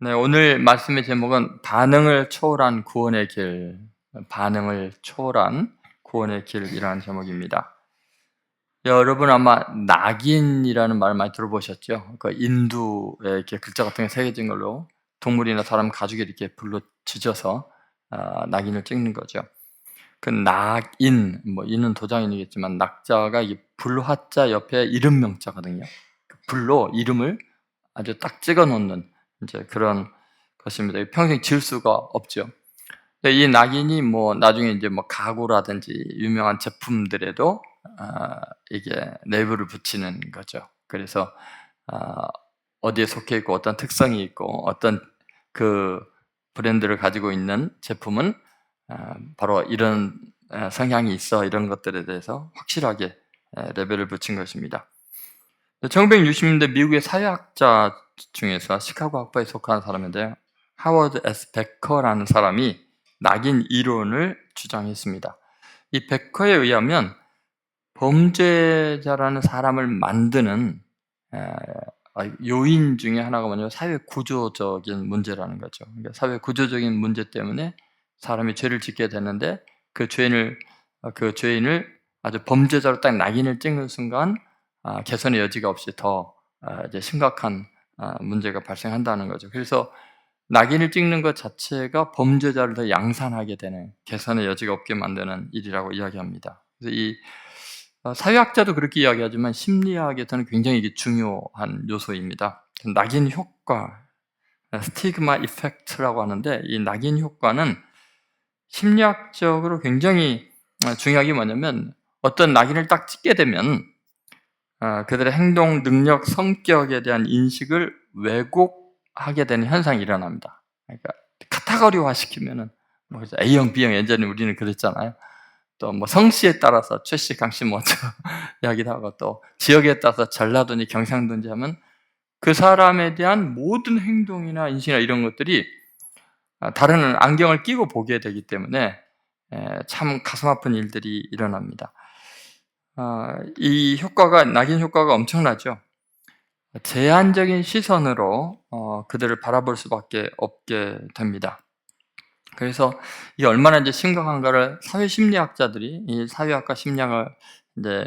네, 오늘 말씀의 제목은 반응을 초월한 구원의 길, 반응을 초월한 구원의 길이라는 제목입니다. 여러분 아마 낙인이라는 말 많이 들어보셨죠? 그 인두에 이렇게 글자 같은 게 새겨진 걸로 동물이나 사람 가죽에 이렇게 불로 지져서 낙인을 찍는 거죠. 그 낙인, 뭐 인은 도장인이겠지만 낙자가 이 불화자 옆에 이름 명자거든요. 그 불로 이름을 아주 딱 찍어 놓는 이제 그런 것입니다. 평생 지울 수가 없죠. 근데 이 낙인이 뭐 나중에 이제 뭐 가구라든지 유명한 제품들에도 이게 레이블을 붙이는 거죠. 그래서 아, 어디에 속해 있고 어떤 특성이 있고 어떤 그 브랜드를 가지고 있는 제품은 바로 이런 성향이 있어, 이런 것들에 대해서 확실하게 레벨을 붙인 것입니다. 1960년대 미국의 사회학자 중에서 시카고 학파에 속한 사람인데요, 하워드 S. 베커라는 사람이 낙인 이론을 주장했습니다. 이 베커에 의하면 범죄자라는 사람을 만드는 요인 중에 하나가 뭐냐면 사회 구조적인 문제라는 거죠. 그러니까 사회 구조적인 문제 때문에 사람이 죄를 짓게 되는데 그 죄인을 아주 범죄자로 딱 낙인을 찍는 순간 개선의 여지가 없이 더 이제 심각한 문제가 발생한다는 거죠. 그래서 낙인을 찍는 것 자체가 범죄자를 더 양산하게 되는, 개선의 여지가 없게 만드는 일이라고 이야기합니다. 그래서 이 사회학자도 그렇게 이야기하지만 심리학에서는 굉장히 이게 중요한 요소입니다. 낙인 효과, 스티그마 이펙트라고 하는데, 이 낙인 효과는 심리학적으로 굉장히 중요한 게 뭐냐면, 어떤 낙인을 딱 찍게 되면 그들의 행동, 능력, 성격에 대한 인식을 왜곡하게 되는 현상이 일어납니다. 그러니까 카테고리화 시키면은 뭐 A형, B형, 예전에 우리는 그랬잖아요. 또 뭐 성씨에 따라서 최씨, 강씨 먼저 이야기도 하고, 또 지역에 따라서 전라도니 경상도인지 하면 그 사람에 대한 모든 행동이나 인식이나 이런 것들이 다른 안경을 끼고 보게 되기 때문에 참 가슴 아픈 일들이 일어납니다. 이 효과가, 낙인 효과가 엄청나죠. 제한적인 시선으로 그들을 바라볼 수밖에 없게 됩니다. 그래서 이게 얼마나 이제 심각한가를 사회심리학자들이 이 사회학과 심리학을 이제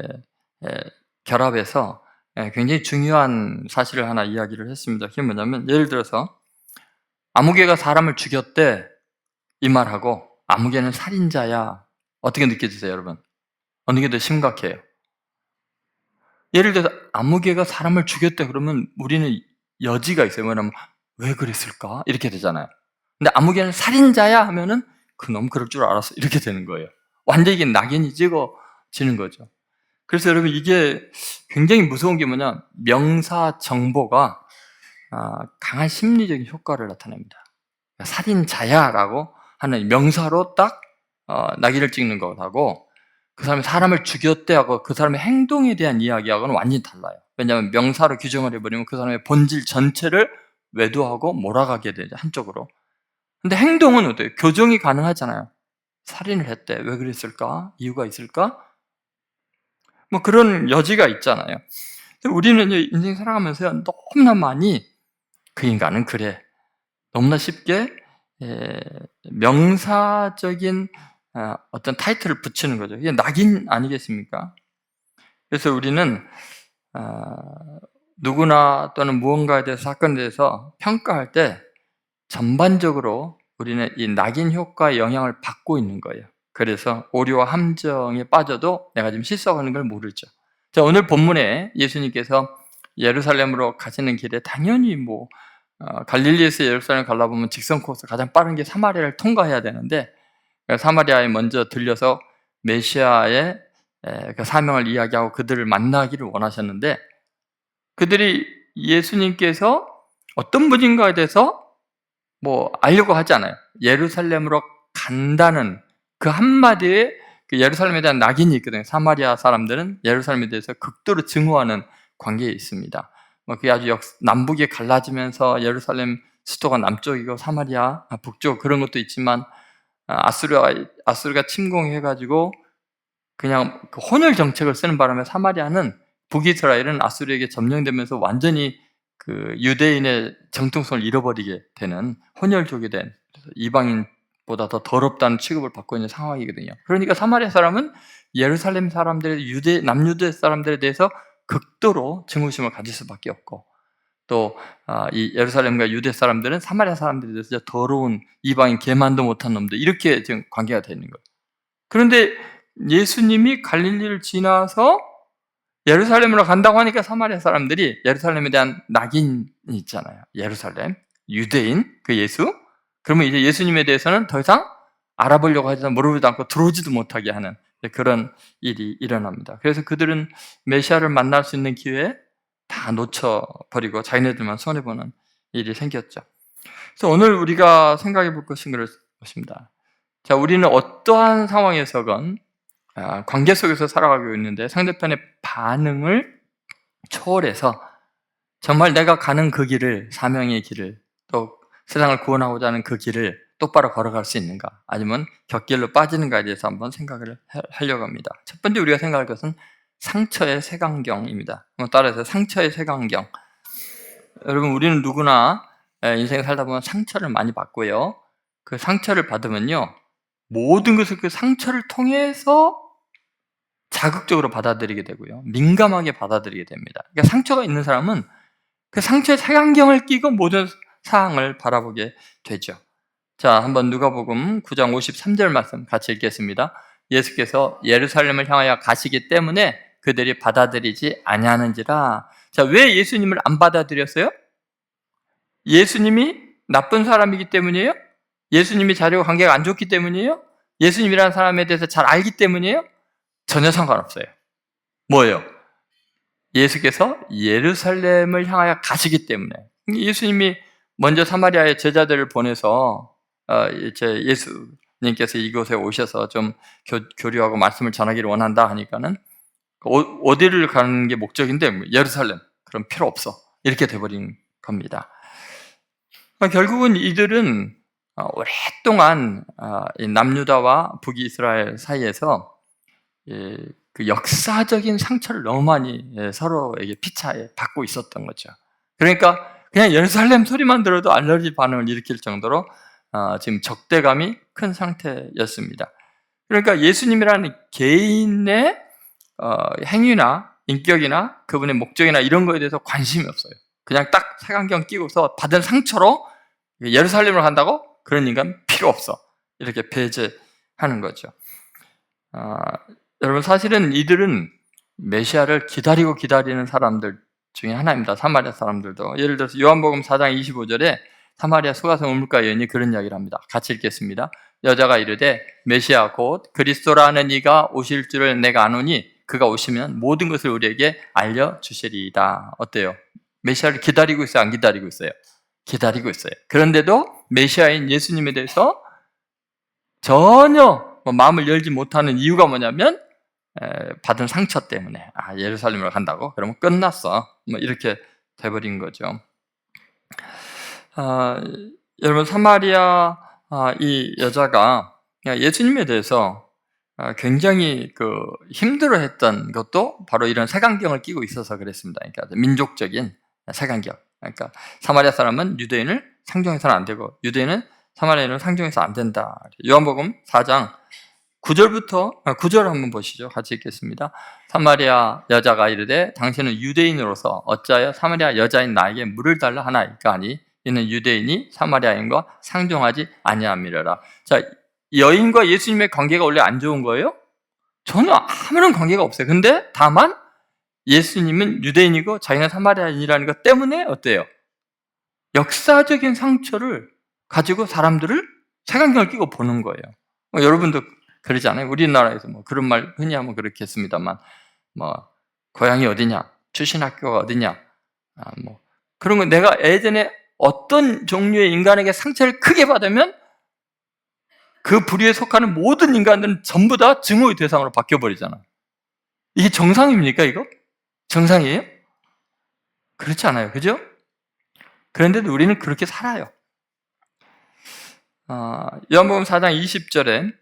결합해서 굉장히 중요한 사실을 하나 이야기를 했습니다. 그게 뭐냐면, 예를 들어서 아무개가 사람을 죽였대 이 말하고 아무개는 살인자야, 어떻게 느껴지세요, 여러분? 어느 게 더 심각해요? 예를 들어서 아무개가 사람을 죽였대 그러면 우리는 여지가 있어요. 뭐냐면 왜 그랬을까? 이렇게 되잖아요. 근데 아무개는 살인자야 하면은 그놈 그럴 줄 알았어, 이렇게 되는 거예요. 완전히 이게 낙인이 찍어지는 거죠. 그래서 여러분, 이게 굉장히 무서운 게 뭐냐, 명사 정보가 강한 심리적인 효과를 나타냅니다. 그러니까 살인자야라고 하는 명사로 딱 낙인을 찍는 것하고, 그 사람이 사람을 죽였대 하고 그 사람의 행동에 대한 이야기하고는 완전히 달라요. 왜냐하면 명사로 규정을 해버리면 그 사람의 본질 전체를 외도하고 몰아가게 되죠, 한쪽으로. 근데 행동은 어때요? 교정이 가능하잖아요. 살인을 했대, 왜 그랬을까? 이유가 있을까? 뭐 그런 여지가 있잖아요. 우리는 인생 살아가면서 너무나 많이 그 인간은 그래, 너무나 쉽게 명사적인 어떤 타이틀을 붙이는 거죠. 이게 낙인 아니겠습니까? 그래서 우리는 누구나 또는 무언가에 대해서, 사건에 대해서 평가할 때 전반적으로 우리는 이 낙인 효과의 영향을 받고 있는 거예요. 그래서 오류와 함정에 빠져도 내가 지금 실수하는 걸 모르죠. 자, 오늘 본문에 예수님께서 예루살렘으로 가시는 길에 당연히 갈릴리에서 예루살렘 가려고 보면 직선 코스 가장 빠른 게 사마리아를 통과해야 되는데, 사마리아에 먼저 들려서 메시아의 그 사명을 이야기하고 그들을 만나기를 원하셨는데, 그들이 예수님께서 어떤 분인가에 대해서 알려고 하지 않아요. 예루살렘으로 간다는 그 한마디에 그 예루살렘에 대한 낙인이 있거든요. 사마리아 사람들은 예루살렘에 대해서 극도로 증오하는 관계에 있습니다. 그게 아주 남북에 갈라지면서 예루살렘 수도가 남쪽이고 사마리아 북쪽, 그런 것도 있지만 아수르가 침공해가지고 그냥 그 혼혈 정책을 쓰는 바람에 사마리아는, 북이스라엘은 아수르에게 점령되면서 완전히 그 유대인의 정통성을 잃어버리게 되는 혼혈족이 된 이방인보다 더 더럽다는 취급을 받고 있는 상황이거든요. 그러니까 사마리아 사람은 예루살렘 사람들의 남유대 사람들에 대해서 극도로 증오심을 가질 수밖에 없고, 또 이 예루살렘과 유대 사람들은 사마리아 사람들에 대해서 더러운 이방인 개만도 못한 놈들, 이렇게 지금 관계가 되는 거예요. 그런데 예수님이 갈릴리를 지나서 예루살렘으로 간다고 하니까 사마리아 사람들이 예루살렘에 대한 낙인이 있잖아요. 예루살렘, 유대인, 그 예수. 그러면 이제 예수님에 대해서는 더 이상 알아보려고 하지도 물어보지도 않고 들어오지도 못하게 하는 그런 일이 일어납니다. 그래서 그들은 메시아를 만날 수 있는 기회에 다 놓쳐버리고 자기네들만 손해보는 일이 생겼죠. 그래서 오늘 우리가 생각해 볼 것은 그렇습니다. 자, 우리는 어떠한 상황에서건 관계 속에서 살아가고 있는데 상대편의 반응을 초월해서 정말 내가 가는 그 길을, 사명의 길을, 또 세상을 구원하고자 하는 그 길을 똑바로 걸어갈 수 있는가, 아니면 곁길로 빠지는가에 대해서 한번 생각을 하려고 합니다. 첫 번째 우리가 생각할 것은 상처의 색안경입니다. 따라서 상처의 색안경. 여러분, 우리는 누구나 인생을 살다 보면 상처를 많이 받고요. 그 상처를 받으면요, 모든 것을 그 상처를 통해서 자극적으로 받아들이게 되고요, 민감하게 받아들이게 됩니다. 그러니까 상처가 있는 사람은 그 상처의 색안경을 끼고 모든 사항을 바라보게 되죠. 자, 한번 누가복음 9장 53절 말씀 같이 읽겠습니다. 예수께서 예루살렘을 향하여 가시기 때문에 그들이 받아들이지 아니하는지라. 자, 왜 예수님을 안 받아들였어요? 예수님이 나쁜 사람이기 때문이에요? 예수님이 자기와 관계가 안 좋기 때문이에요? 예수님이라는 사람에 대해서 잘 알기 때문이에요? 전혀 상관없어요. 뭐예요? 예수께서 예루살렘을 향하여 가시기 때문에. 예수님이 먼저 사마리아의 제자들을 보내서 이제 예수님께서 이곳에 오셔서 좀 교류하고 말씀을 전하기를 원한다 하니까는 어디를 가는 게 목적인데 예루살렘, 그럼 필요 없어, 이렇게 돼버린 겁니다. 결국은 이들은 오랫동안 남유다와 북이스라엘 사이에서 그 역사적인 상처를 너무 많이 서로에게 피차에 받고 있었던 거죠. 그러니까 그냥 예루살렘 소리만 들어도 알러지 반응을 일으킬 정도로 지금 적대감이 큰 상태였습니다. 그러니까 예수님이라는 개인의 행위나 인격이나 그분의 목적이나 이런 거에 대해서 관심이 없어요. 그냥 딱 색안경 끼고서 받은 상처로 예루살렘으로 간다고? 그런 인간 필요 없어, 이렇게 배제하는 거죠. 여러분, 사실은 이들은 메시아를 기다리는 사람들 중에 하나입니다. 사마리아 사람들도. 예를 들어서 요한복음 4장 25절에 사마리아 수가성 우물가 여인이 그런 이야기를 합니다. 같이 읽겠습니다. 여자가 이르되 메시아 곧 그리스도라는 이가 오실 줄을 내가 아노니 그가 오시면 모든 것을 우리에게 알려주시리이다. 어때요? 메시아를 기다리고 있어요? 안 기다리고 있어요? 기다리고 있어요. 그런데도 메시아인 예수님에 대해서 전혀 마음을 열지 못하는 이유가 뭐냐면 받은 상처 때문에. 예루살렘으로 간다고? 그러면 끝났어, 이렇게 돼버린 거죠. 여러분, 사마리아 이 여자가 예수님에 대해서 굉장히 힘들어했던 것도 바로 이런 색안경을 끼고 있어서 그랬습니다. 그러니까 민족적인 색안경. 그러니까 사마리아 사람은 유대인을 상종해서는 안 되고 유대인은 사마리아인을 상종해서 안 된다. 요한복음 4장 9절 한번 보시죠. 같이 읽겠습니다. 사마리아 여자가 이르되 당신은 유대인으로서 어찌하여 사마리아 여자인 나에게 물을 달라 하나이까 하니 이는 유대인이 사마리아인과 상종하지 아니함이라. 자, 여인과 예수님의 관계가 원래 안 좋은 거예요? 전혀 아무런 관계가 없어요. 근데 다만 예수님은 유대인이고 자기는 사마리아인이라는 것 때문에 어때요? 역사적인 상처를 가지고 사람들을 색안경을 끼고 보는 거예요. 여러분도 그러지 않아요? 우리나라에서 그런 말 흔히 하면 그렇겠습니다만, 고향이 어디냐, 출신 학교가 어디냐, 그런 거. 내가 예전에 어떤 종류의 인간에게 상처를 크게 받으면 그 부류에 속하는 모든 인간들은 전부 다 증오의 대상으로 바뀌어버리잖아. 이게 정상입니까, 이거? 정상이에요? 그렇지 않아요. 그죠? 그런데도 우리는 그렇게 살아요. 요한복음 4장 20절에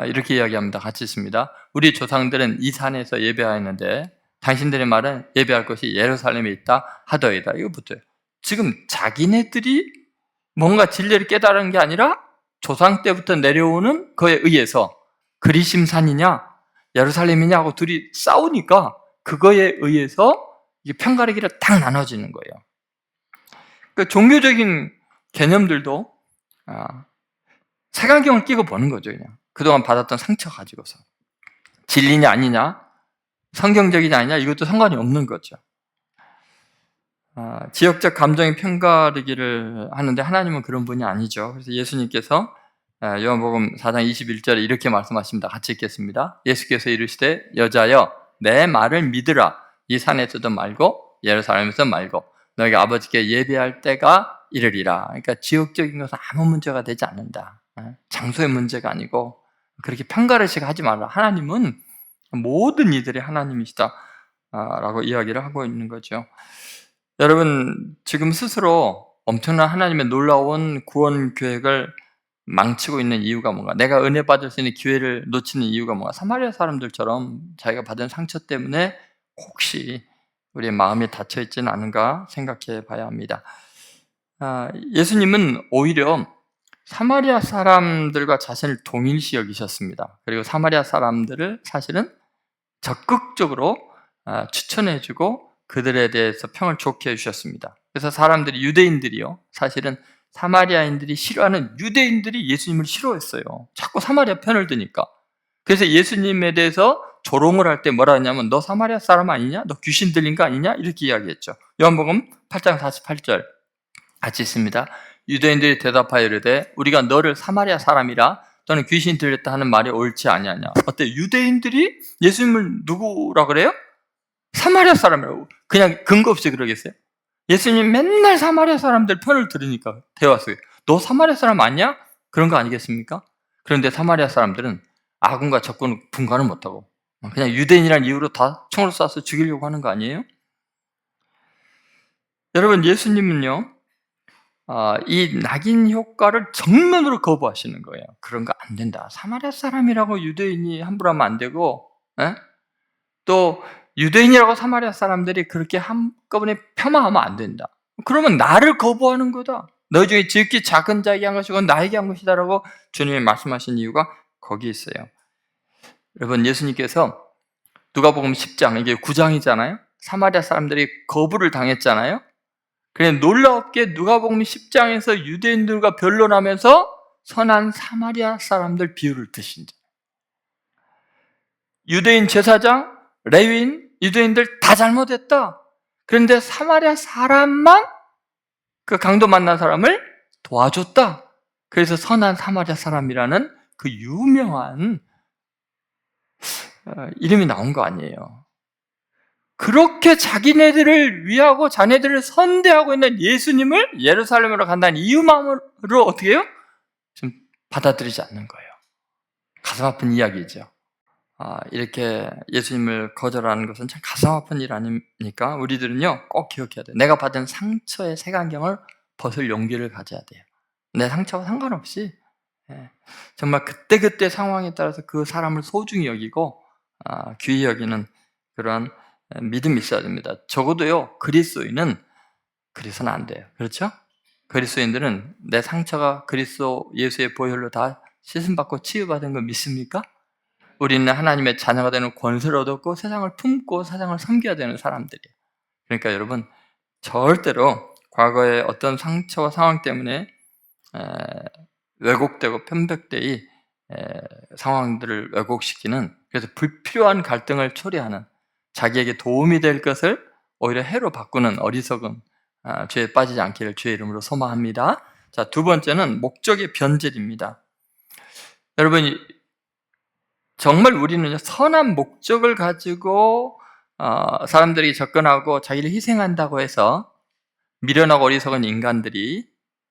이렇게 이야기합니다. 같이 있습니다. 우리 조상들은 이 산에서 예배하였는데 당신들의 말은 예배할 곳이 예루살렘에 있다 하더이다. 이거 붙어요. 지금 자기네들이 뭔가 진리를 깨달은 게 아니라 조상 때부터 내려오는 그에 의해서 그리심산이냐 예루살렘이냐 하고 둘이 싸우니까 그거에 의해서 편가르기를 딱 나눠지는 거예요. 그 종교적인 개념들도 색안경을 끼고 보는 거죠. 그냥 그동안 받았던 상처 가지고서 진리냐 아니냐, 성경적이냐 아니냐 이것도 상관이 없는 거죠. 지역적 감정의 편가르기를 하는데 하나님은 그런 분이 아니죠. 그래서 예수님께서 요한복음 4장 21절에 이렇게 말씀하십니다. 같이 읽겠습니다. 예수께서 이르시되 여자여 내 말을 믿으라. 이 산에서도 말고 예루살렘에서 말고 너희가 아버지께 예배할 때가 이르리라. 그러니까 지역적인 것은 아무 문제가 되지 않는다. 장소의 문제가 아니고 그렇게 편가르식 하지 말라. 하나님은 모든 이들의 하나님이시다 라고 이야기를 하고 있는 거죠. 여러분 지금 스스로 엄청난 하나님의 놀라운 구원 계획을 망치고 있는 이유가 뭔가, 내가 은혜 받을 수 있는 기회를 놓치는 이유가 뭔가, 사마리아 사람들처럼 자기가 받은 상처 때문에 혹시 우리의 마음이 닫혀있지는 않은가 생각해 봐야 합니다. 예수님은 오히려 사마리아 사람들과 자신을 동일시 여기셨습니다. 그리고 사마리아 사람들을 사실은 적극적으로 추천해주고 그들에 대해서 평을 좋게 해주셨습니다. 그래서 사람들이, 유대인들이요, 사실은 사마리아인들이 싫어하는 유대인들이 예수님을 싫어했어요. 자꾸 사마리아 편을 드니까. 그래서 예수님에 대해서 조롱을 할 때 뭐라 하냐면 너 사마리아 사람 아니냐? 너 귀신 들린 거 아니냐? 이렇게 이야기했죠. 요한복음 8장 48절 같이 있습니다. 유대인들이 대답하여 이르되 우리가 너를 사마리아 사람이라 또는 귀신 들렸다 하는 말이 옳지 아니하냐. 어때? 유대인들이 예수님을 누구라 그래요? 사마리아 사람이라고. 그냥 근거 없이 그러겠어요? 예수님 맨날 사마리아 사람들 편을 들으니까 대화 속에 너 사마리아 사람 아니야? 그런 거 아니겠습니까? 그런데 사마리아 사람들은 아군과 적군을 분간을 못하고 그냥 유대인이라는 이유로 다 총으로 쏴서 죽이려고 하는 거 아니에요? 여러분 예수님은요 이 낙인 효과를 정면으로 거부하시는 거예요. 그런 거 안 된다. 사마리아 사람이라고 유대인이 함부로 하면 안 되고 또 유대인이라고 사마리아 사람들이 그렇게 한꺼번에 폄하하면 안 된다. 그러면 나를 거부하는 거다. 너희 중에 지극히 작은 자에게 한 것이고 나에게 한 것이다라고 주님이 말씀하신 이유가 거기 있어요. 여러분 예수님께서 누가복음 10장, 이게 9장이잖아요. 사마리아 사람들이 거부를 당했잖아요. 그래 놀랍게 누가복음 10장에서 유대인들과 변론하면서 선한 사마리아 사람들 비유를 드신 자. 유대인 제사장, 레위인, 유대인들 다 잘못했다. 그런데 사마리아 사람만 그 강도 만난 사람을 도와줬다. 그래서 선한 사마리아 사람이라는 그 유명한 이름이 나온 거 아니에요. 그렇게 자기네들을 위하고 자네들을 선대하고 있는 예수님을 예루살렘으로 간다는 이유만으로 어떻게 해요? 좀 받아들이지 않는 거예요. 가슴 아픈 이야기죠. 이렇게 예수님을 거절하는 것은 참 가슴 아픈 일 아닙니까? 우리들은요 꼭 기억해야 돼요. 내가 받은 상처의 색안경을 벗을 용기를 가져야 돼요. 내 상처와 상관없이 정말 그때그때 상황에 따라서 그 사람을 소중히 여기고 귀히 여기는 그런 믿음이 있어야 됩니다. 적어도요 그리스도인은 그래서는 안 돼요. 그렇죠? 그리스도인들은 내 상처가 그리스도 예수의 보혈로 다 씻음받고 치유받은 거 믿습니까? 우리는 하나님의 자녀가 되는 권세를 얻었고 세상을 품고 세상을 섬겨야 되는 사람들이에요. 그러니까 여러분 절대로 과거의 어떤 상처와 상황 때문에 왜곡되고 편벽되이 상황들을 왜곡시키는, 그래서 불필요한 갈등을 초래하는, 자기에게 도움이 될 것을 오히려 해로 바꾸는 어리석은 죄에 빠지지 않기를 주의 이름으로 소망합니다. 자, 두 번째는 목적의 변절입니다. 여러분 정말 우리는 선한 목적을 가지고 사람들이 접근하고 자기를 희생한다고 해서 미련하고 어리석은 인간들이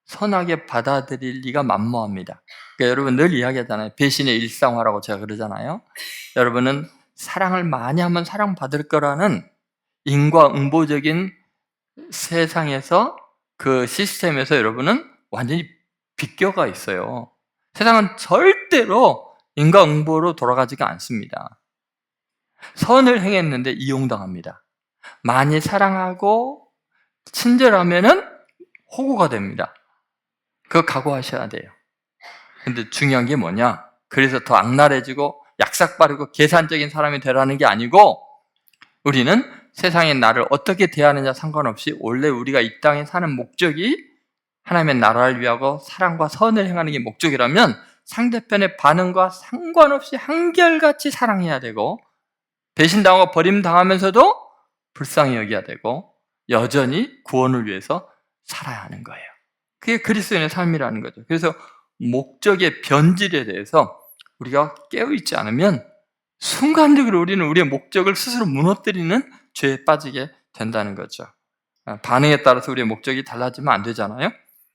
선하게 받아들일 리가 만무합니다. 그러니까 여러분 늘 이야기하잖아요. 배신의 일상화라고 제가 그러잖아요. 여러분은 사랑을 많이 하면 사랑받을 거라는 인과응보적인 세상에서, 그 시스템에서 여러분은 완전히 비껴가 있어요. 세상은 절대로 인과응보로 돌아가지가 않습니다. 선을 행했는데 이용당합니다. 많이 사랑하고 친절하면은 호구가 됩니다. 그거 각오하셔야 돼요. 근데 중요한 게 뭐냐? 그래서 더 악랄해지고 약삭 빠르고 계산적인 사람이 되라는 게 아니고, 우리는 세상의 나를 어떻게 대하느냐 상관없이 원래 우리가 이 땅에 사는 목적이 하나님의 나라를 위하고 사랑과 선을 행하는 게 목적이라면 상대편의 반응과 상관없이 한결같이 사랑해야 되고, 배신당하고 버림당하면서도 불쌍히 여겨야 되고, 여전히 구원을 위해서 살아야 하는 거예요. 그게 그리스도인의 삶이라는 거죠. 그래서 목적의 변질에 대해서 우리가 깨어있지 않으면 순간적으로 우리는 우리의 목적을 스스로 무너뜨리는 죄에 빠지게 된다는 거죠. 반응에 따라서 우리의 목적이 달라지면 안 되잖아요.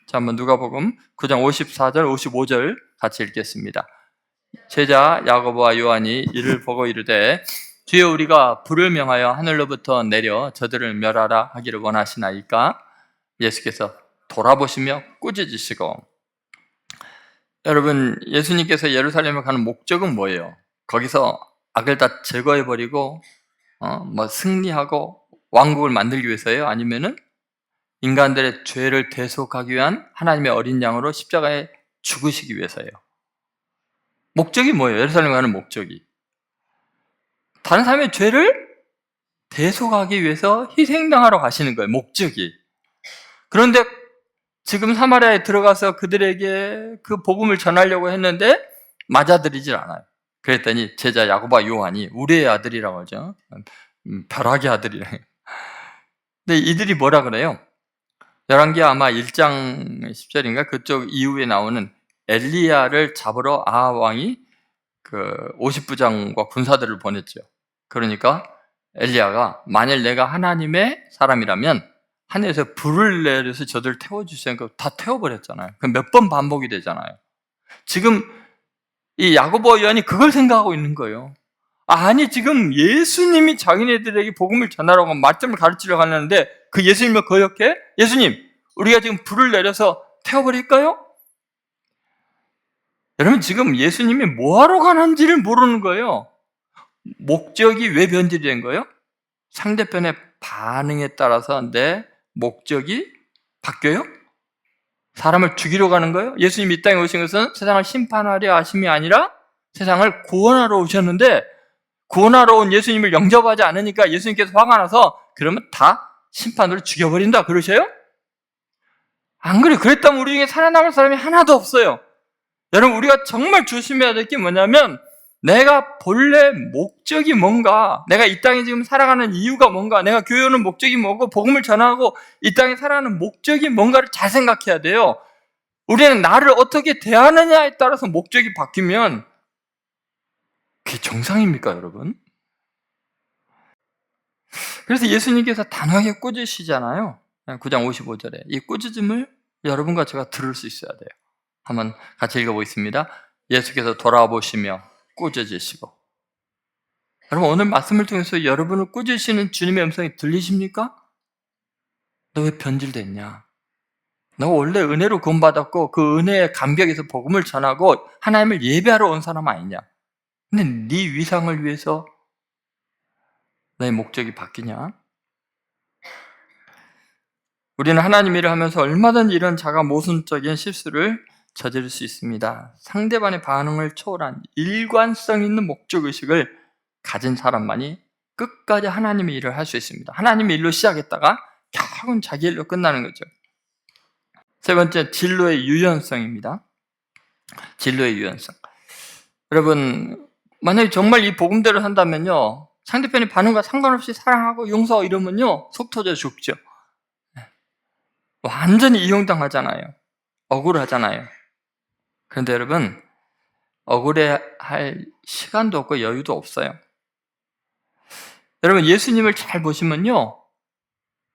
자, 한번 누가복음 9장 54절, 55절 같이 읽겠습니다. 제자 야고보와 요한이 이를 보고 이르되 주여 우리가 불을 명하여 하늘로부터 내려 저들을 멸하라 하기를 원하시나이까? 예수께서 돌아보시며 꾸짖으시고, 여러분, 예수님께서 예루살렘에 가는 목적은 뭐예요? 거기서 악을 다 제거해버리고 승리하고 왕국을 만들기 위해서예요? 아니면은 인간들의 죄를 대속하기 위한 하나님의 어린 양으로 십자가에 죽으시기 위해서예요? 목적이 뭐예요? 예루살렘에 가는 목적이 다른 사람의 죄를 대속하기 위해서 희생당하러 가시는 거예요, 목적이. 그런데 지금 사마리아에 들어가서 그들에게 그 복음을 전하려고 했는데 맞아들이질 않아요. 그랬더니 제자 야고보와 요한이 우리의 아들이라고 하죠. 벼락의 아들이래요. 근데 이들이 뭐라 그래요? 열왕기 아마 1장 10절인가 그쪽 이후에 나오는 엘리야를 잡으러 아합 왕이 그 50부장과 군사들을 보냈죠. 그러니까 엘리야가 만일 내가 하나님의 사람이라면 하늘에서 불을 내려서 저들 태워주세요. 다 태워버렸잖아요. 그럼 몇 번 반복이 되잖아요. 지금 이 야고보와 요한이 그걸 생각하고 있는 거예요. 아니, 지금 예수님이 자기네들에게 복음을 전하라고 말씀을 가르치려고 하는데 그 예수님을 거역해? 예수님, 우리가 지금 불을 내려서 태워버릴까요? 여러분, 지금 예수님이 뭐하러 가는지를 모르는 거예요. 목적이 왜 변질이 된 거예요? 상대편의 반응에 따라서 내 목적이 바뀌어요? 사람을 죽이러 가는 거예요? 예수님이 이 땅에 오신 것은 세상을 심판하려 하심이 아니라 세상을 구원하러 오셨는데, 구원하러 온 예수님을 영접하지 않으니까 예수님께서 화가 나서 그러면 다 심판으로 죽여버린다 그러셔요? 안 그래요. 그랬다면 우리 중에 살아남을 사람이 하나도 없어요. 여러분, 우리가 정말 조심해야 될 게 뭐냐면 내가 본래 목적이 뭔가, 내가 이 땅에 지금 살아가는 이유가 뭔가, 내가 교회 오는 목적이 뭐고 복음을 전하고 이 땅에 살아가는 목적이 뭔가를 잘 생각해야 돼요. 우리는 나를 어떻게 대하느냐에 따라서 목적이 바뀌면 그게 정상입니까, 여러분? 그래서 예수님께서 단호하게 꾸짖으시잖아요. 9장 55절에 이 꾸짖음을 여러분과 제가 들을 수 있어야 돼요. 한번 같이 읽어보겠습니다. 예수께서 돌아보시며 꾸짖으시고. 여러분, 오늘 말씀을 통해서 여러분을 꾸짖으시는 주님의 음성이 들리십니까? 너 왜 변질됐냐? 너 원래 은혜로 구원받았고 그 은혜의 감격에서 복음을 전하고 하나님을 예배하러 온 사람 아니냐? 근데 네 위상을 위해서 내 목적이 바뀌냐? 우리는 하나님 일을 하면서 얼마든지 이런 자가 모순적인 실수를 저지를 수 있습니다. 상대방의 반응을 초월한 일관성 있는 목적의식을 가진 사람만이 끝까지 하나님의 일을 할 수 있습니다. 하나님의 일로 시작했다가 결국은 자기 일로 끝나는 거죠. 세 번째, 진로의 유연성입니다. 진로의 유연성. 여러분, 만약에 정말 이 복음대로 산다면요, 상대편의 반응과 상관없이 사랑하고 용서하고 이러면요, 속 터져 죽죠. 완전히 이용당하잖아요. 억울하잖아요. 그런데 여러분, 억울해할 시간도 없고 여유도 없어요. 여러분, 예수님을 잘 보시면요,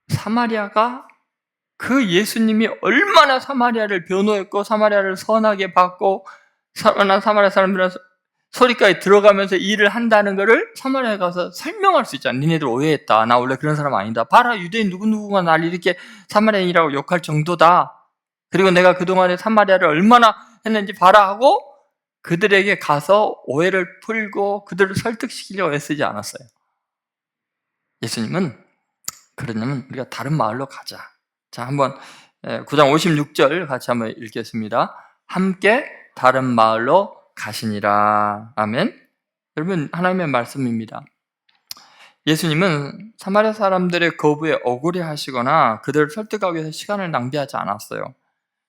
사마리아가 그 예수님이 얼마나 사마리아를 변호했고 사마리아를 선하게 받고 사마리아 사람들은 소리까지 들어가면서 일을 한다는 것을 사마리아에 가서 설명할 수 있잖아. 니네들 오해했다. 나 원래 그런 사람 아니다. 봐라, 유대인 누구누구가 날 이렇게 사마리아인이라고 욕할 정도다. 그리고 내가 그동안에 사마리아를 얼마나 했는지 봐라 하고 그들에게 가서 오해를 풀고 그들을 설득시키려고 애쓰지 않았어요. 예수님은 그러려면 우리가 다른 마을로 가자. 자, 한번 9장 56절 같이 한번 읽겠습니다. 함께 다른 마을로 가시니라. 아멘. 여러분, 하나님의 말씀입니다. 예수님은 사마리아 사람들의 거부에 억울해하시거나 그들을 설득하기 위해서 시간을 낭비하지 않았어요.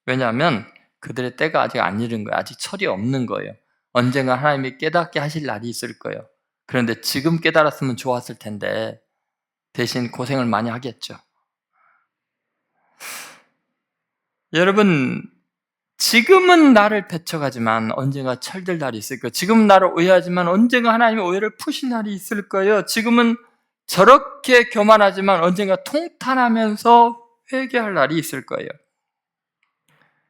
왜냐하면 그들의 때가 아직 안 이른 거예요. 아직 철이 없는 거예요. 언젠가 하나님이 깨닫게 하실 날이 있을 거예요. 그런데 지금 깨달았으면 좋았을 텐데 대신 고생을 많이 하겠죠. 여러분, 지금은 나를 배척하지만 언젠가 철들 날이 있을 거예요. 지금 나를 오해하지만 언젠가 하나님의 오해를 푸신 날이 있을 거예요. 지금은 저렇게 교만하지만 언젠가 통탄하면서 회개할 날이 있을 거예요.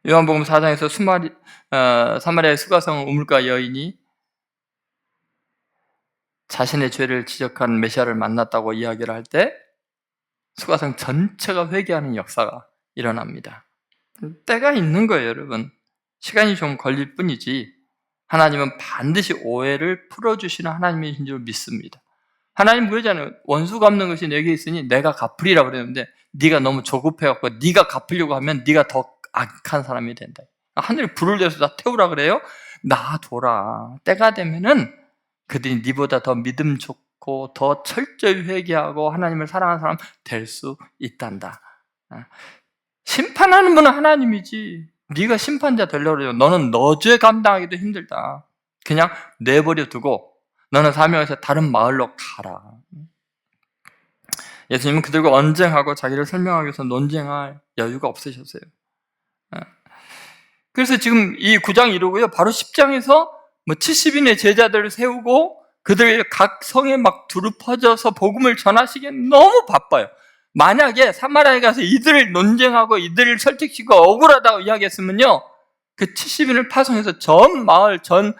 요한복음 4장에서 사마리아의 수가성 우물가 여인이 자신의 죄를 지적한 메시아를 만났다고 이야기를 할 때 수가성 전체가 회개하는 역사가 일어납니다. 때가 있는 거예요, 여러분. 시간이 좀 걸릴 뿐이지 하나님은 반드시 오해를 풀어주시는 하나님이신 줄 믿습니다. 하나님 그러잖아요. 원수 갚는 것이 내게 있으니 내가 갚으리라 그랬는데 네가 너무 조급해갖고 네가 갚으려고 하면 네가 더 악한 사람이 된다. 하늘이 불을 내서 다 태우라 그래요? 놔둬라. 때가 되면은 그들이 네보다 더 믿음 좋고 더 철저히 회개하고 하나님을 사랑하는 사람 될 수 있단다. 심판하는 분은 하나님이지 네가 심판자 되려고 그래요. 너는 너 죄 감당하기도 힘들다. 그냥 내버려 두고 너는 사명에서 다른 마을로 가라. 예수님은 그들과 언쟁하고 자기를 설명하기 위해서 논쟁할 여유가 없으셨어요. 그래서 지금 이 9장 이루고요. 바로 10장에서 70인의 제자들을 세우고 그들 각 성에 막 두루 퍼져서 복음을 전하시기에 너무 바빠요. 만약에 사마리아에 가서 이들을 논쟁하고 이들을 설득시키고 억울하다고 이야기했으면요. 그 70인을 파송해서 전 마을, 전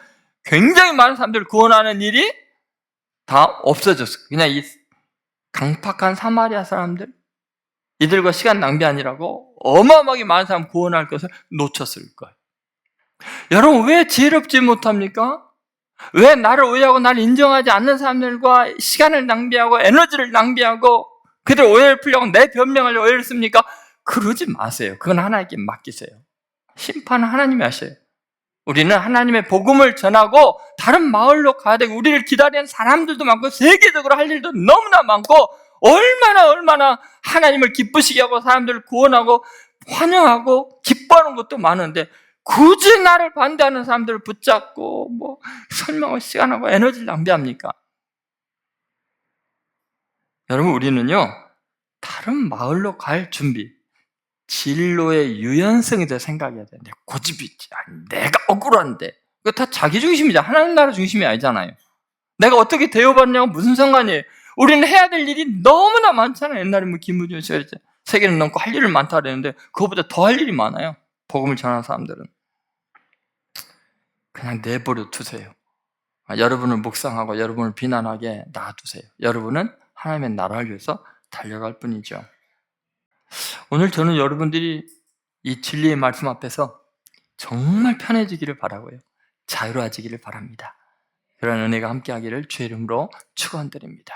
굉장히 많은 사람들을 구원하는 일이 다 없어졌어요. 그냥 이 강팍한 사마리아 사람들, 이들과 시간 낭비 아니라고 어마어마하게 많은 사람 구원할 것을 놓쳤을 거예요. 여러분, 왜 지혜롭지 못합니까? 왜 나를 오해하고 나를 인정하지 않는 사람들과 시간을 낭비하고 에너지를 낭비하고 그들 오해를 풀려고 내 변명을 오해를 씁니까? 그러지 마세요. 그건 하나님께 맡기세요. 심판은 하나님이 하셔요. 우리는 하나님의 복음을 전하고 다른 마을로 가야 되고 우리를 기다리는 사람들도 많고 세계적으로 할 일도 너무나 많고 얼마나 하나님을 기쁘시게 하고 사람들을 구원하고 환영하고 기뻐하는 것도 많은데 굳이 나를 반대하는 사람들을 붙잡고 설명할 시간하고 에너지를 낭비합니까? 여러분, 우리는요 다른 마을로 갈 준비, 진로의 유연성에 대해 생각해야 되는데 고집이 있지. 내가 억울한데 그거 다 자기 중심이죠. 하나님 나라 중심이 아니잖아요. 내가 어떻게 대우받냐고 무슨 상관이에요. 우리는 해야 될 일이 너무나 많잖아요. 옛날에 김무준 씨가 그랬죠. 세계는 넘고 할 일을 많다 그랬는데 그거보다 더 할 일이 많아요. 복음을 전하는 사람들은. 그냥 내버려 두세요. 여러분을 묵상하고 여러분을 비난하게 놔두세요. 여러분은 하나님의 나라를 위해서 달려갈 뿐이죠. 오늘 저는 여러분들이 이 진리의 말씀 앞에서 정말 편해지기를 바라고요. 자유로워지기를 바랍니다. 그런 은혜가 함께하기를 주의 이름으로 축원드립니다.